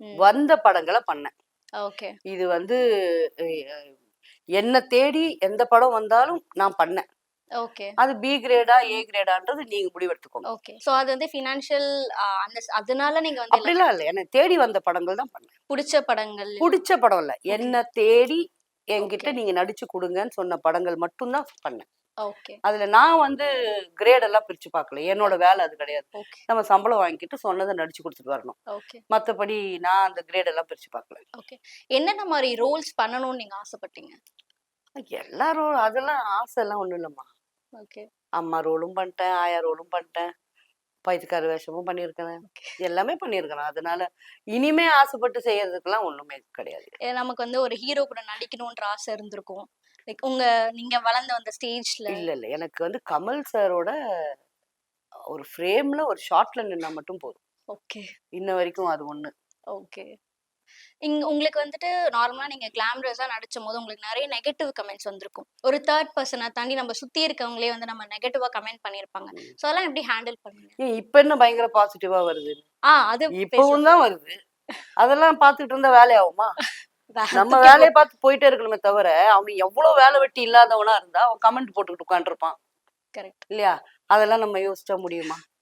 ம். வந்த படங்கள பண்ணேன். ஓகே. இது வந்து எ என்ன தேடி எந்த படம் வந்தாலும் நான் பண்ணேன். ஓகே. அது பி கிரேடா, ஏ கிரேடான்றது நீங்க முடிவெடுத்துக்கோங்க. ஓகே. சோ அது வந்து ஃபினான்ஷியல் அதனால நீங்க வந்து அப்படிலாம் இல்ல. என்ன தேடி வந்த படங்கள் தான் பண்ணேன். புடிச்ச படங்கள். புடிச்ச படம் இல்ல. ஓகே. என்ன தேடி என்கிட்ட ஓகே. நீங்க நடிச்சு குடுங்கன்னு சொன்ன படங்கள் மட்டும் தான் பண்ணேன். ஓகே. அதுல நான் வந்து கிரேட் எல்லாம் பிரிச்சு பார்க்கல. என்னோட வேலை அது கிடையாது. ஓகே. நம்ம சம்பளம் வாங்கிட்டு சொன்னத நடிச்சு குடுத்துட்டு வரணும். ஓகே. மத்தபடி நான் அந்த கிரேட் எல்லாம் பிரிச்சு பார்க்கல. ஓகே. என்னென்ன மாரி ரோல்ஸ் பண்ணணும்னு நீங்க ஆசைப்பட்டீங்க? எல்லாரும் அதெல்லாம் ஆசைலாம் ஒண்ணும் இல்லம்மா. ஓகே. அம்மா ரோலும் பண்ணிட்டேன், ஆயா ரோலும் பண்ணிட்டேன், பைத்தியக்கார வேஷமும் பண்ணியிருக்கிறேன். ஓகே. எல்லாமே பண்ணியிருக்கிறேன். அதனால இனிமே ஆசைப்பட்டு செய்யறதுக்கெல்லாம் ஒண்ணுமே கிடையாது. நமக்கு வந்து ஒரு ஹீரோ கூட நடிக்கணும்ன்ற ஆசை இருந்திருக்கும். லைக் நீங்க வளர்ந்து வந்த ஸ்டேஜ்ல. இல்ல. எனக்கு வந்து கமல் சாரோட ஒரு ஃப்ரேம்ல ஒரு ஷாட்ல நின்னா மட்டும் போதும். ஓகே. இன்ன வரைக்கும் அது ஒண்ணு. ஓகே. உங்களுக்கு வந்துட்டு நார்மலா நீங்க கிளாமரஸா நடிச்சம்போது உங்களுக்கு நெறைய நெகட்டிவ் கமெண்ட்ஸ் வந்திருக்கும். ஒரு 3 பெர்சன தாண்டி நம்ம சுத்தி இருக்கவங்களே வந்து நம்ம நெகட்டிவா கமெண்ட் பண்ணியிருப்பாங்க. ம். சோ அதெல்லாம் எப்படி ஹேண்டில் பண்ணீங்க? ஏன் இப்ப என்ன பயங்கர பாசிட்டிவா வருது? அது இப்பவும் தான் வருது. அதெல்லாம் பார்த்துட்டு இருந்தா வேலையாகுமா? நம்ம பேசலாம். வேலைய பார்த்து போயிட்டே இருக்கணுமே தவிர, அவன் எவ்ளோ வேலை வெட்டி இல்லாதவனா இருந்தா, அவன் கமெண்ட் போட்டுக்கிட்டு உட்காந்துருப்பான். கரெக்ட். இல்லையா? அதெல்லாம் நம்ம யோசிச்சா முடியுமா?